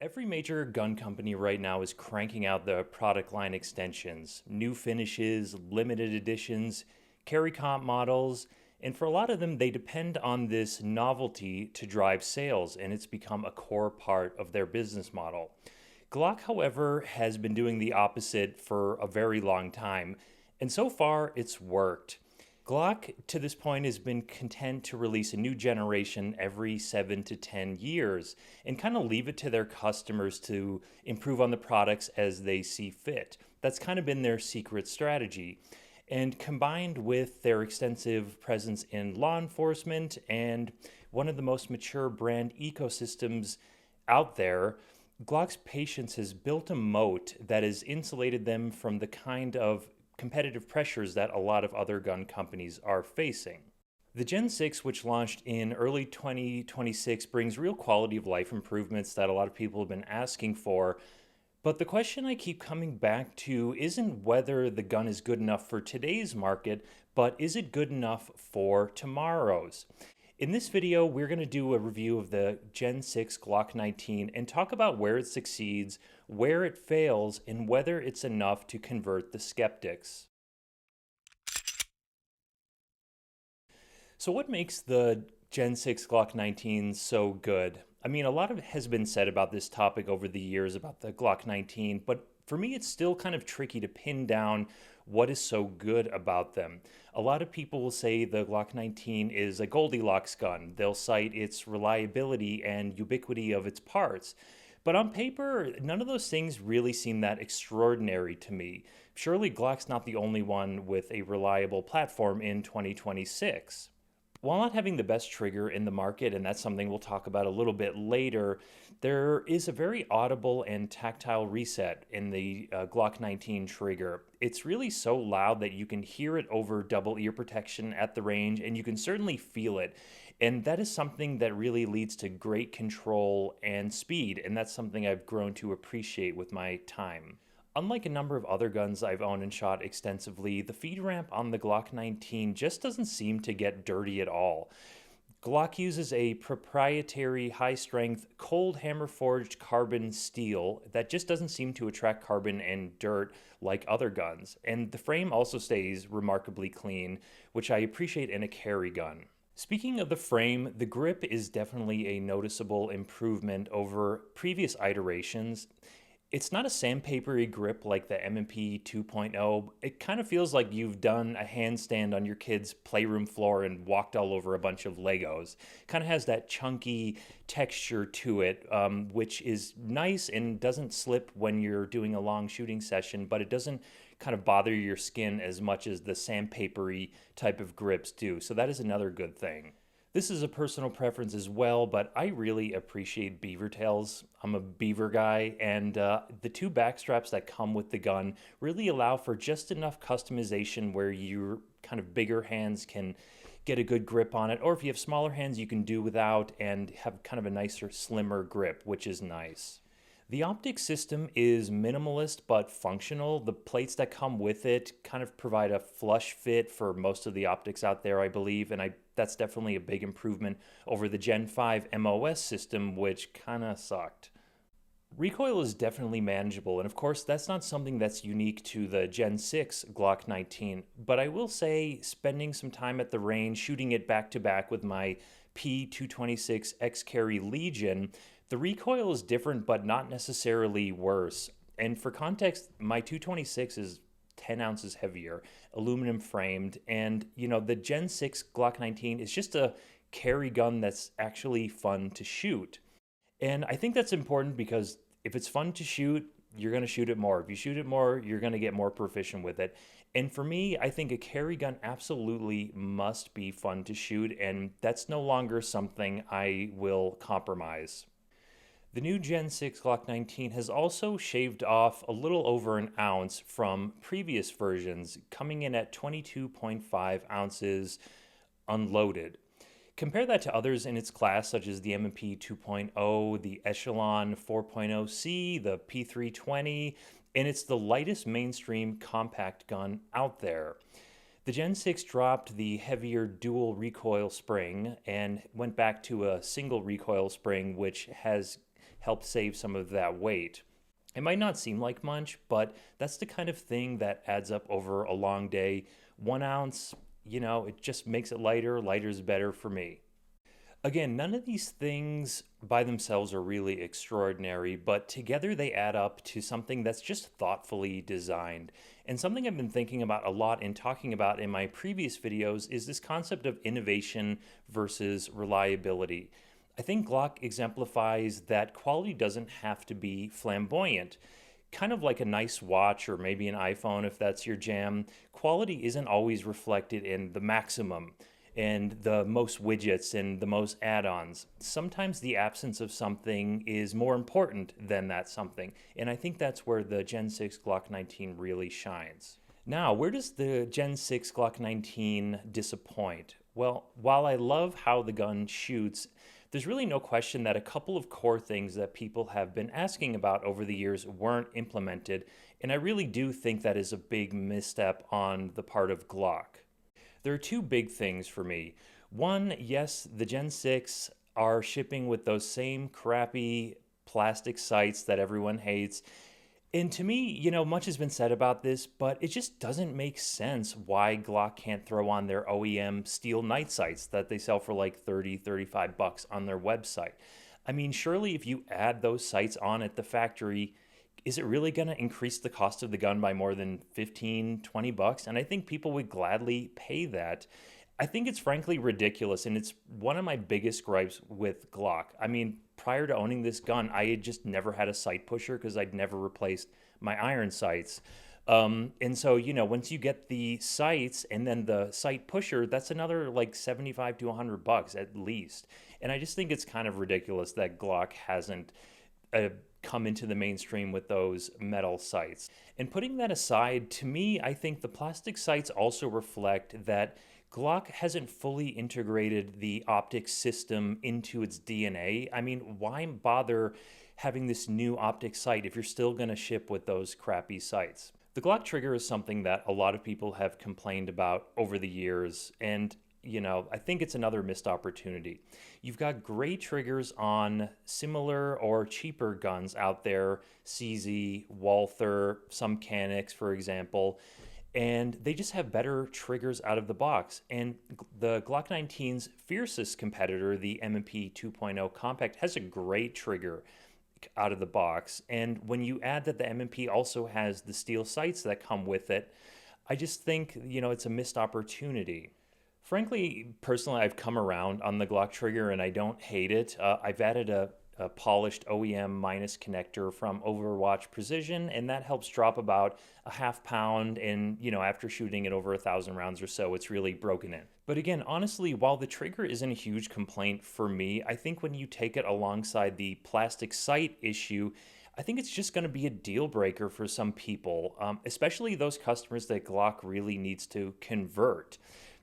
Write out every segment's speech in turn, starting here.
Every major gun company right now is cranking out the product line extensions, new finishes, limited editions, carry comp models, and for a lot of them, they depend on this novelty to drive sales, and it's become a core part of their business model. Glock, however, has been doing the opposite for a very long time, and so far it's worked. Glock to this point has been content to release a new generation every 7 to 10 years and kind of leave it to their customers to improve on the products as they see fit. That's kind of been their secret strategy. And combined with their extensive presence in law enforcement and one of the most mature brand ecosystems out there, Glock's patience has built a moat that has insulated them from the kind of competitive pressures that a lot of other gun companies are facing. The Gen 6, which launched in early 2026, brings real quality of life improvements that a lot of people have been asking for. But the question I keep coming back to isn't whether the gun is good enough for today's market, but is it good enough for tomorrow's? In this video, we're going to do a review of the Gen 6 Glock 19 and talk about where it succeeds, where it fails, and whether it's enough to convert the skeptics. So what makes the Gen 6 Glock 19 so good? I mean, a lot of it has been said about this topic over the years about the Glock 19, but for me, it's still kind of tricky to pin down what is so good about them. A lot of people will say the Glock 19 is a Goldilocks gun. They'll cite its reliability and ubiquity of its parts. But on paper, none of those things really seem that extraordinary to me. Surely Glock's not the only one with a reliable platform in 2026. While not having the best trigger in the market, and that's something we'll talk about a little bit later, there is a very audible and tactile reset in the Glock 19 trigger. It's really so loud that you can hear it over double ear protection at the range, and you can certainly feel it. And that is something that really leads to great control and speed, and that's something I've grown to appreciate with my time. Unlike a number of other guns I've owned and shot extensively, the feed ramp on the Glock 19 just doesn't seem to get dirty at all. Glock uses a proprietary high-strength cold hammer-forged carbon steel that just doesn't seem to attract carbon and dirt like other guns. And the frame also stays remarkably clean, which I appreciate in a carry gun. Speaking of the frame, the grip is definitely a noticeable improvement over previous iterations. It's not a sandpapery grip like the M&P 2.0. It kind of feels like you've done a handstand on your kid's playroom floor and walked all over a bunch of Legos. Kind of has that chunky texture to it, which is nice and doesn't slip when you're doing a long shooting session, but it doesn't kind of bother your skin as much as the sandpapery type of grips do. So that is another good thing. This is a personal preference as well, but I really appreciate beaver tails. I'm a beaver guy, and the two back straps that come with the gun really allow for just enough customization where your kind of bigger hands can get a good grip on it, or if you have smaller hands, you can do without and have kind of a nicer, slimmer grip, which is nice. The optic system is minimalist but functional. The plates that come with it kind of provide a flush fit for most of the optics out there, I believe, and that's definitely a big improvement over the Gen 5 MOS system, which kind of sucked. Recoil is definitely manageable, and of course, that's not something that's unique to the Gen 6 Glock 19, but I will say spending some time at the range shooting it back to back with my P226 X-Carry Legion, the recoil is different, but not necessarily worse. And for context, my 226 is 10 ounces heavier, aluminum framed, and the Gen 6 Glock 19 is just a carry gun that's actually fun to shoot. And I think that's important because if it's fun to shoot, you're going to shoot it more. If you shoot it more, you're going to get more proficient with it. And for me, I think a carry gun absolutely must be fun to shoot, and that's no longer something I will compromise. The new Gen 6 Glock 19 has also shaved off a little over an ounce from previous versions, coming in at 22.5 ounces unloaded. Compare that to others in its class, such as the M&P 2.0, the Echelon 4.0C, the P320, and it's the lightest mainstream compact gun out there. The Gen 6 dropped the heavier dual recoil spring and went back to a single recoil spring, which has help save some of that weight. It might not seem like much, but that's the kind of thing that adds up over a long day. 1 ounce, it just makes it lighter. Lighter is better for me. Again, none of these things by themselves are really extraordinary, but together they add up to something that's just thoughtfully designed. And something I've been thinking about a lot and talking about in my previous videos is this concept of innovation versus reliability. I think Glock exemplifies that quality doesn't have to be flamboyant. Kind of like a nice watch or maybe an iPhone if that's your jam, quality isn't always reflected in the maximum and the most widgets and the most add-ons. Sometimes the absence of something is more important than that something, and I think that's where the Gen 6 Glock 19 really shines. Now, where does the Gen 6 Glock 19 disappoint? Well, while I love how the gun shoots, there's really no question that a couple of core things that people have been asking about over the years weren't implemented, and I really do think that is a big misstep on the part of Glock. There are two big things for me. One, yes, the Gen 6 are shipping with those same crappy plastic sights that everyone hates. And to me, much has been said about this, but it just doesn't make sense why Glock can't throw on their OEM steel night sights that they sell for like 30, 35 bucks on their website. I mean, surely if you add those sights on at the factory, is it really going to increase the cost of the gun by more than 15, 20 bucks? And I think people would gladly pay that. I think it's frankly ridiculous, and it's one of my biggest gripes with Glock. I mean, prior to owning this gun, I had just never had a sight pusher because I'd never replaced my iron sights. And so, once you get the sights and then the sight pusher, that's another like 75 to 100 bucks at least. And I just think it's kind of ridiculous that Glock hasn't come into the mainstream with those metal sights. And putting that aside, to me, I think the plastic sights also reflect that Glock hasn't fully integrated the optics system into its DNA. I mean, why bother having this new optic sight if you're still going to ship with those crappy sights? The Glock trigger is something that a lot of people have complained about over the years, and I think it's another missed opportunity. You've got great triggers on similar or cheaper guns out there, CZ, Walther, some Canics, for example, and they just have better triggers out of the box. And the Glock 19's fiercest competitor, the M&P 2.0 Compact, has a great trigger out of the box. And when you add that the M&P also has the steel sights that come with it, I just think, it's a missed opportunity. Frankly, personally, I've come around on the Glock trigger and I don't hate it. I've added a polished OEM minus connector from Overwatch Precision, and that helps drop about a half pound. And, after shooting it over 1,000 rounds or so, it's really broken in. But again, honestly, while the trigger isn't a huge complaint for me, I think when you take it alongside the plastic sight issue, I think it's just going to be a deal breaker for some people, especially those customers that Glock really needs to convert.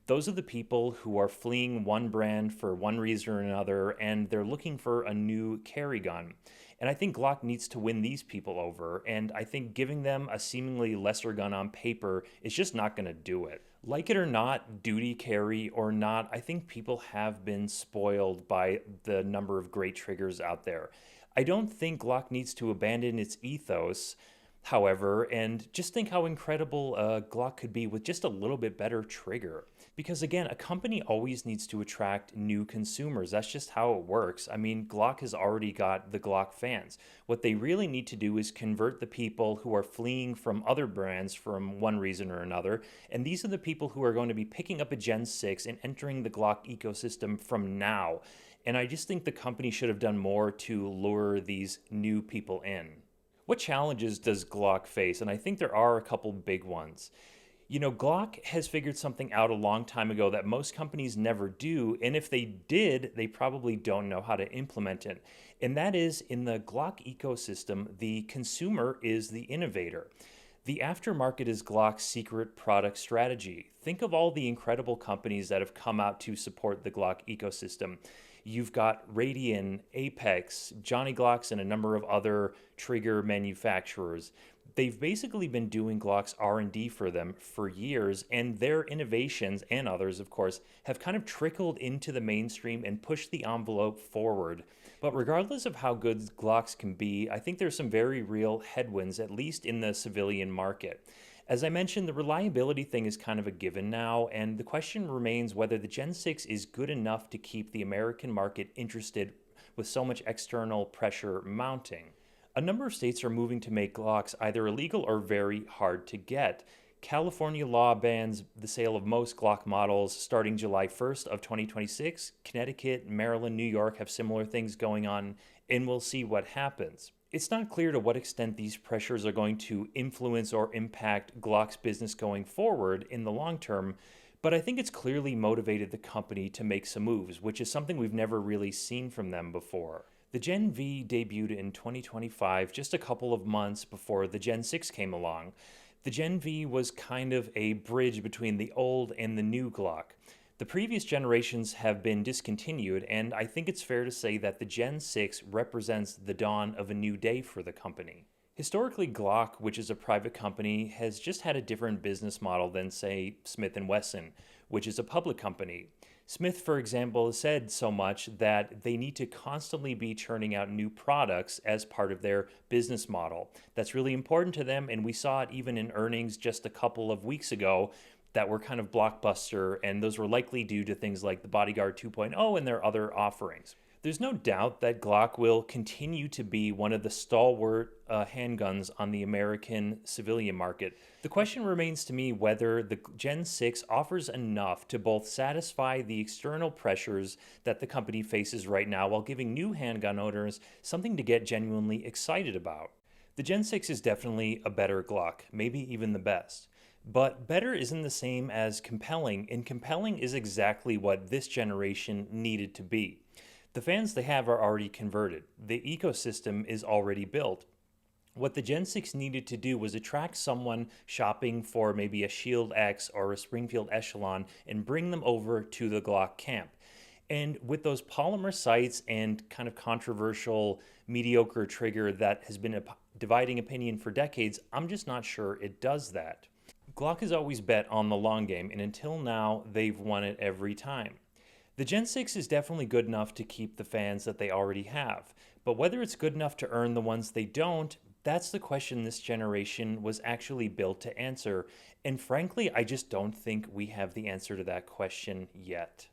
Those are the people who are fleeing one brand for one reason or another, and they're looking for a new carry gun. And I think Glock needs to win these people over, and I think giving them a seemingly lesser gun on paper is just not going to do it. Like it or not, duty carry or not, I think people have been spoiled by the number of great triggers out there. I don't think Glock needs to abandon its ethos, however, and just think how incredible a Glock could be with just a little bit better trigger. Because again, a company always needs to attract new consumers. That's just how it works. I mean, Glock has already got the Glock fans. What they really need to do is convert the people who are fleeing from other brands from one reason or another. And these are the people who are going to be picking up a Gen 6 and entering the Glock ecosystem from now. And I just think the company should have done more to lure these new people in. What challenges does Glock face? And I think there are a couple big ones. Glock has figured something out a long time ago that most companies never do, and if they did, they probably don't know how to implement it. And that is, in the Glock ecosystem, the consumer is the innovator. The aftermarket is Glock's secret product strategy. Think of all the incredible companies that have come out to support the Glock ecosystem. You've got Radian, Apex, Johnny Glocks, and a number of other trigger manufacturers. They've basically been doing Glock's R&D for them for years, and their innovations, and others of course, have kind of trickled into the mainstream and pushed the envelope forward. But regardless of how good Glocks can be, I think there's some very real headwinds, at least in the civilian market. As I mentioned, the reliability thing is kind of a given now, and the question remains whether the Gen 6 is good enough to keep the American market interested with so much external pressure mounting. A number of states are moving to make Glocks either illegal or very hard to get. California law bans the sale of most Glock models starting July 1st of 2026. Connecticut, Maryland, New York have similar things going on, and we'll see what happens. It's not clear to what extent these pressures are going to influence or impact Glock's business going forward in the long term, but I think it's clearly motivated the company to make some moves, which is something we've never really seen from them before. The Gen V debuted in 2025, just a couple of months before the Gen 6 came along. The Gen V was kind of a bridge between the old and the new Glock. The previous generations have been discontinued, and I think it's fair to say that the Gen 6 represents the dawn of a new day for the company. Historically, Glock, which is a private company, has just had a different business model than, say, Smith & Wesson, which is a public company. Smith, for example, has said so much that they need to constantly be churning out new products as part of their business model. That's really important to them, and we saw it even in earnings just a couple of weeks ago that were kind of blockbuster, and those were likely due to things like the Bodyguard 2.0 and their other offerings. There's no doubt that Glock will continue to be one of the stalwart handguns on the American civilian market. The question remains to me whether the Gen 6 offers enough to both satisfy the external pressures that the company faces right now while giving new handgun owners something to get genuinely excited about. The Gen 6 is definitely a better Glock, maybe even the best. But better isn't the same as compelling, and compelling is exactly what this generation needed to be. The fans they have are already converted. The ecosystem is already built. What the Gen 6 needed to do was attract someone shopping for maybe a Shield X or a Springfield Echelon and bring them over to the Glock camp. And with those polymer sights and kind of controversial, mediocre trigger that has been a dividing opinion for decades, I'm just not sure it does that. Glock has always bet on the long game, and until now, they've won it every time. The Gen 6 is definitely good enough to keep the fans that they already have, but whether it's good enough to earn the ones they don't, that's the question this generation was actually built to answer, and frankly, I just don't think we have the answer to that question yet.